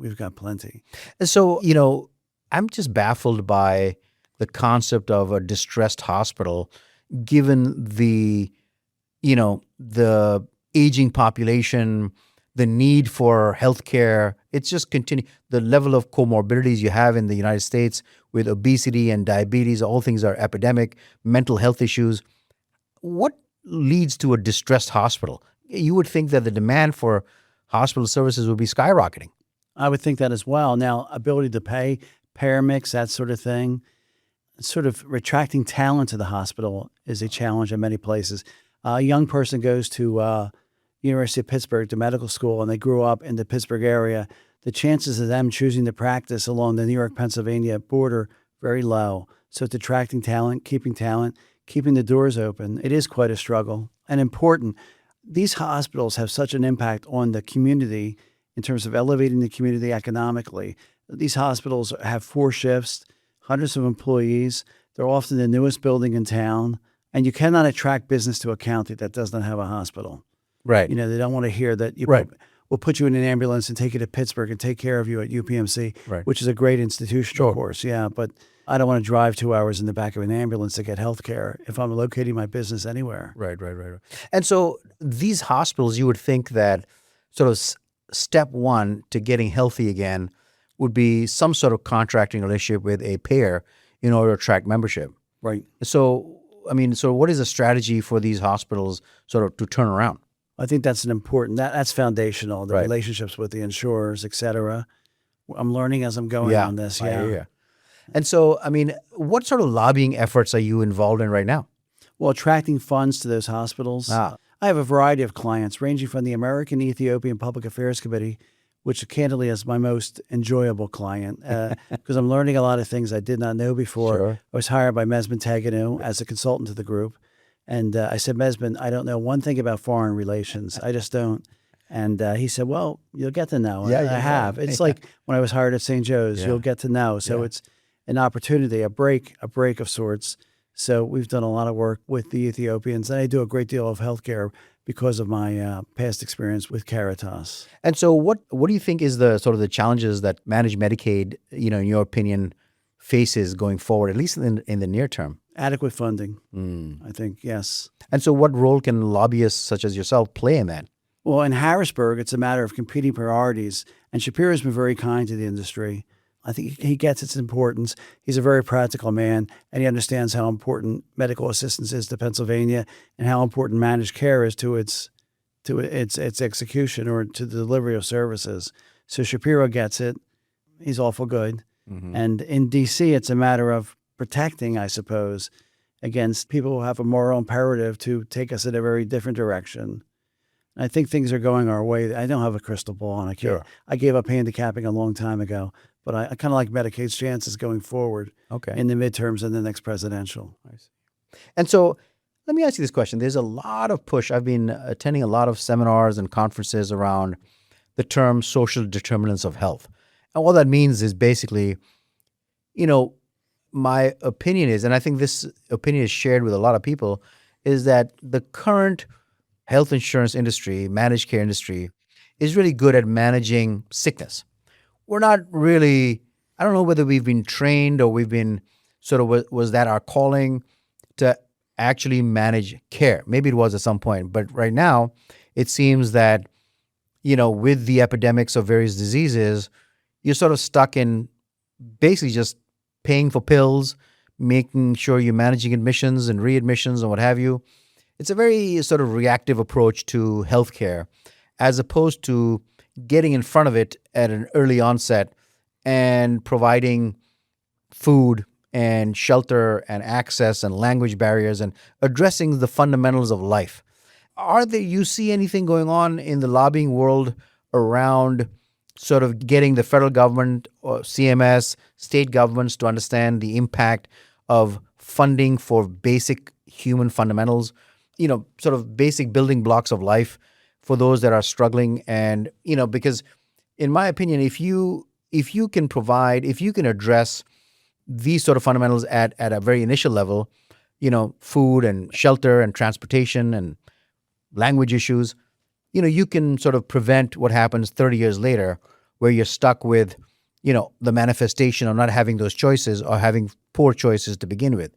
And so, I'm just baffled by the concept of a distressed hospital, given the aging population, the need for healthcare. It's just the level of comorbidities you have in the United States with obesity and diabetes. All things are epidemic, mental health issues. What leads to a distressed hospital? You would think that the demand for hospital services would be skyrocketing. I would think that as well. Now, ability to pay, payer mix, that sort of thing, sort of retracting talent to the hospital is a challenge in many places. A young person goes to University of Pittsburgh to medical school, and they grew up in the Pittsburgh area. The chances of them choosing to practice along the New York-Pennsylvania border, very low. So it's attracting talent, keeping the doors open. It is quite a struggle and important. These hospitals have such an impact on the community in terms of elevating the community economically. These hospitals have 4 shifts, hundreds of employees. They're often the newest building in town. And you cannot attract business to a county that does not have a hospital. Right. They don't want to hear that we'll put you in an ambulance and take you to Pittsburgh and take care of you at UPMC, right, which is a great institution, of course. Yeah, but I don't want to drive 2 hours in the back of an ambulance to get health care if I'm locating my business anywhere. Right. And so these hospitals, you would think that sort of step one to getting healthy again would be some sort of contracting relationship with a payer in order to attract membership. Right. So, so what is the strategy for these hospitals sort of to turn around? I think that's that's foundational, the relationships with the insurers, et cetera. I'm learning as I'm going on this. Yeah. I hear you. And so, what sort of lobbying efforts are you involved in right now? Well, attracting funds to those hospitals. I have a variety of clients ranging from the American Ethiopian Public Affairs Committee, which candidly is my most enjoyable client because I'm learning a lot of things I did not know before. Sure. I was hired by Mesbin Taganu as a consultant to the group. And I said, Mesbin, I don't know one thing about foreign relations. I just don't. And he said, well, you'll get to know. Yeah, I have. It's like when I was hired at St. Joe's, you'll get to know. So it's an opportunity, a break of sorts. So we've done a lot of work with the Ethiopians, and I do a great deal of healthcare because of my past experience with Caritas. And so what do you think is the sort of the challenges that managed Medicaid, in your opinion, faces going forward, at least in the near term? Adequate funding, I think, yes. And so what role can lobbyists such as yourself play in that? Well, in Harrisburg, it's a matter of competing priorities, and Shapiro's been very kind to the industry. I think he gets its importance. He's a very practical man, and he understands how important medical assistance is to Pennsylvania and how important managed care is to its execution or to the delivery of services. So Shapiro gets it. He's awful good. Mm-hmm. And in D.C., it's a matter of protecting, I suppose, against people who have a moral imperative to take us in a very different direction. And I think things are going our way. I don't have a crystal ball, and I gave up handicapping a long time ago. But I kind of like Medicaid's chances going forward in the midterms and the next presidential. I see. And so let me ask you this question. There's a lot of push. I've been attending a lot of seminars and conferences around the term social determinants of health. And all that means is basically, my opinion is, and I think this opinion is shared with a lot of people, is that the current health insurance industry, managed care industry, is really good at managing sickness. We're not really, I don't know whether we've been trained or we've been sort of, was that our calling to actually manage care? Maybe it was at some point, but right now it seems that, with the epidemics of various diseases, you're sort of stuck in basically just paying for pills, making sure you're managing admissions and readmissions and what have you. It's a very sort of reactive approach to healthcare, as opposed to getting in front of it at an early onset and providing food and shelter and access and language barriers and addressing the fundamentals of life. You see anything going on in the lobbying world around sort of getting the federal government or CMS, state governments to understand the impact of funding for basic human fundamentals, sort of basic building blocks of life for those that are struggling? And, because in my opinion, if you can address these sort of fundamentals at a very initial level, food and shelter and transportation and language issues, you can sort of prevent what happens 30 years later, where you're stuck with, the manifestation of not having those choices or having poor choices to begin with.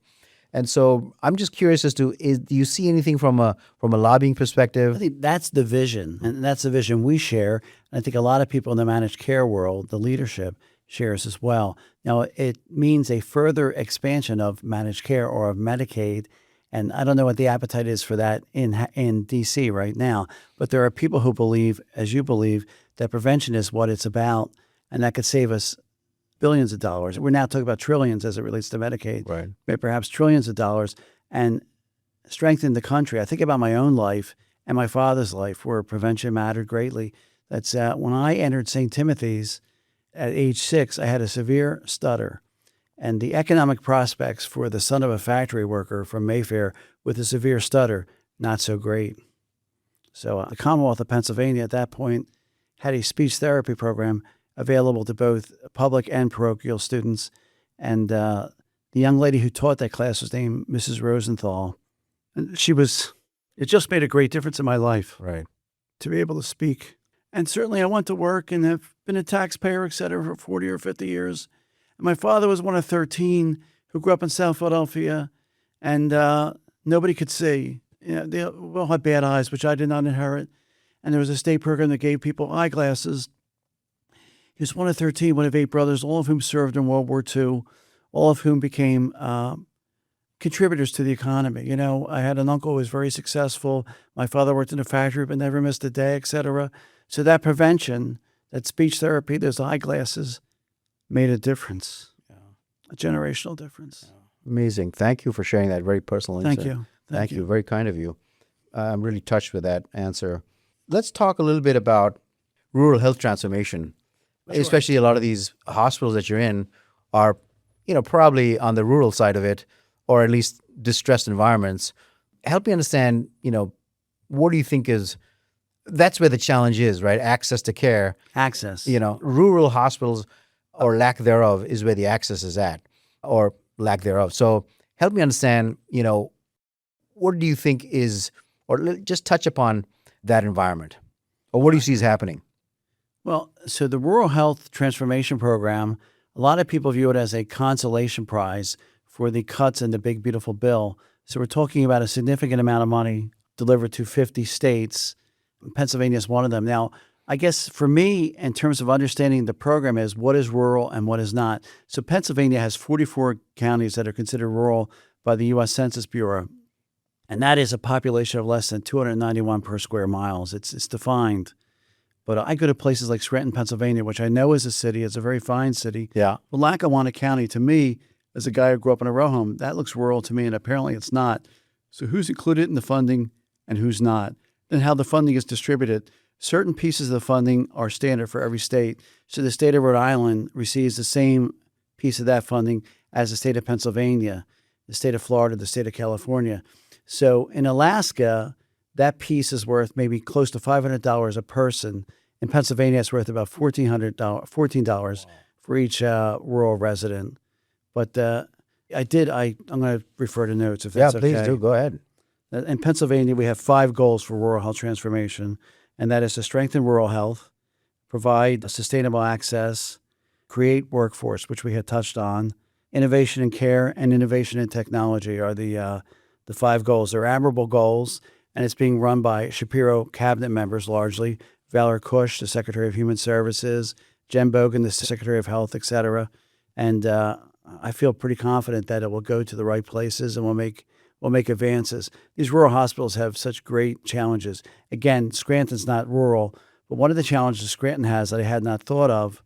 And so I'm just curious as to, do you see anything from a lobbying perspective? I think that's the vision, and that's the vision we share. And I think a lot of people in the managed care world, the leadership, shares as well. Now, it means a further expansion of managed care or of Medicaid, and I don't know what the appetite is for that in D.C. right now, but there are people who believe, as you believe, that prevention is what it's about, and that could save us billions of dollars. We're now talking about trillions as it relates to Medicaid, right? But perhaps trillions of dollars, and strengthen the country. I think about my own life and my father's life, where prevention mattered greatly. That's when I entered St. Timothy's at age 6, I had a severe stutter, and the economic prospects for the son of a factory worker from Mayfair with a severe stutter, not so great. So the Commonwealth of Pennsylvania at that point had a speech therapy program available to both public and parochial students. And the young lady who taught that class was named Mrs. Rosenthal. And it just made a great difference in my life. Right. To be able to speak. And certainly I went to work and have been a taxpayer, et cetera, for 40 or 50 years. And my father was one of 13 who grew up in South Philadelphia, and nobody could see. They all had bad eyes, which I did not inherit. And there was a state program that gave people eyeglasses. He was one of 13, one of 8 brothers, all of whom served in World War II, all of whom became contributors to the economy. I had an uncle who was very successful. My father worked in a factory but never missed a day, et cetera. So that prevention, that speech therapy, those eyeglasses made a difference, a generational difference. Amazing. Thank you for sharing that very personal insight. Thank you. Thank you. Very kind of you. I'm really touched with that answer. Let's talk a little bit about rural health transformation. Sure. Especially a lot of these hospitals that you're in are, probably on the rural side of it, or at least distressed environments. Help me understand, what do you think that's where the challenge is, right? Access to care. Access. Rural hospitals or lack thereof is where the access is at, or lack thereof. So help me understand, what do you think or just touch upon that environment, or what do you see is happening? Well, so the Rural Health Transformation Program, a lot of people view it as a consolation prize for the cuts in the big, beautiful bill. So we're talking about a significant amount of money delivered to 50 states. Pennsylvania is one of them. Now, I guess for me, in terms of understanding the program, is what is rural and what is not. So Pennsylvania has 44 counties that are considered rural by the U.S. Census Bureau, and that is a population of less than 291 per square miles. It's defined. But I go to places like Scranton, Pennsylvania, which I know is a city. It's a very fine city. Yeah. But Lackawanna County, to me, as a guy who grew up in a row home, that looks rural to me, and apparently it's not. So who's included in the funding and who's not? Then how the funding is distributed. Certain pieces of the funding are standard for every state. So the state of Rhode Island receives the same piece of that funding as the state of Pennsylvania, the state of Florida, the state of California. So in Alaska, that piece is worth maybe close to $500 a person. In Pennsylvania, it's worth about $14 for each rural resident. But I'm going to refer to notes if that's okay. Yeah, please do. Go ahead. In Pennsylvania, we have 5 goals for rural health transformation, and that is to strengthen rural health, provide sustainable access, create workforce, which we had touched on, innovation in care, and innovation in technology are the 5 goals. They're admirable goals, and it's being run by Shapiro cabinet members largely. Valor Cush, the Secretary of Human Services, Jen Bogan, the Secretary of Health, et cetera. And I feel pretty confident that it will go to the right places and we'll make advances. These rural hospitals have such great challenges. Again, Scranton's not rural, but one of the challenges Scranton has that I had not thought of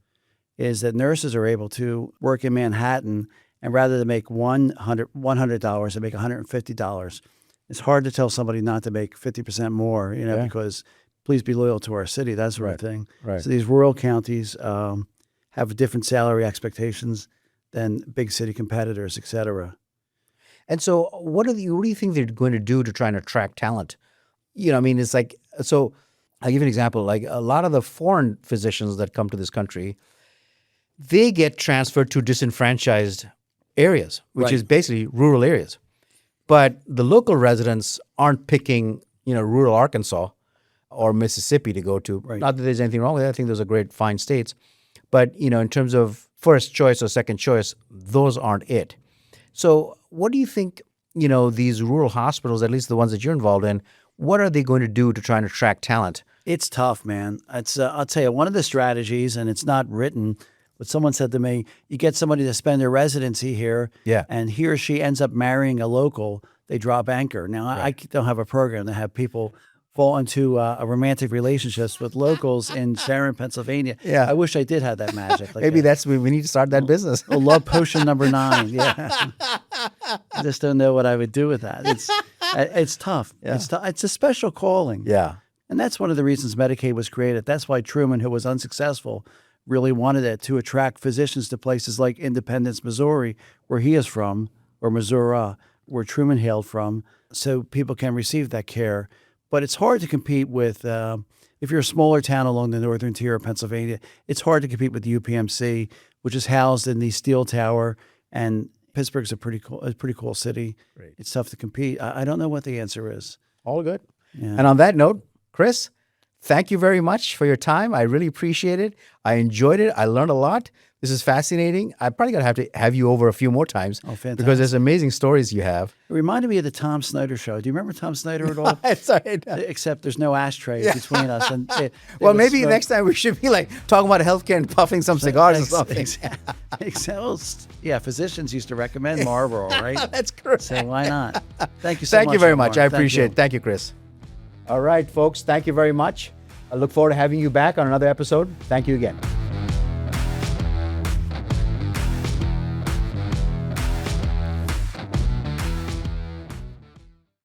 is that nurses are able to work in Manhattan, and rather than make $100, they make $150. It's hard to tell somebody not to make 50% more, because please be loyal to our city, that sort of thing. Right. So these rural counties have different salary expectations than big city competitors, et cetera. And so what do you think they're going to do to try and attract talent? It's like, so I'll give you an example. Like a lot of the foreign physicians that come to this country, they get transferred to disenfranchised areas, which is basically rural areas. But the local residents aren't picking, rural Arkansas or Mississippi to go to. Right. Not that there's anything wrong with it. I think those are great, fine states. But, in terms of first choice or second choice, those aren't it. So what do you think, these rural hospitals, at least the ones that you're involved in, what are they going to do to try and attract talent? It's tough, man. It's I'll tell you, one of the strategies, and it's not written, but someone said to me, you get somebody to spend their residency here, and he or she ends up marrying a local, they drop anchor. Now, I don't have a program to have people fall into romantic relationships with locals in Sharon, Pennsylvania. Yeah. I wish I did have that magic. Like Maybe we need to start that business. Love potion number 9. Yeah. I just don't know what I would do with that. It's tough. Yeah. It's a special calling. Yeah. And that's one of the reasons Medicaid was created. That's why Truman, who was unsuccessful, really wanted it to attract physicians to places like Independence, Missouri, where he is from, or Missouri, where Truman hailed from, so people can receive that care. But it's hard to compete with, if you're a smaller town along the northern tier of Pennsylvania, it's hard to compete with the UPMC, which is housed in the Steel Tower, and Pittsburgh's a pretty cool city. Great. It's tough to compete. I don't know what the answer is. All good. Yeah. And on that note, Chris, thank you very much for your time. I really appreciate it. I enjoyed it. I learned a lot. This is fascinating. I probably got to have you over a few more times. Oh, fantastic. Because there's amazing stories you have. It reminded me of the Tom Snyder show. Do you remember Tom Snyder at all? Sorry. Except there's no ashtray between us. And Well, maybe next time we should be like talking about healthcare and puffing some cigars or something. Yeah, physicians used to recommend Marlboro, right? That's correct. So why not? Thank you so much. Thank you very much. Omar. I appreciate it. Thank you, Chris. All right, folks. Thank you very much. I look forward to having you back on another episode. Thank you again.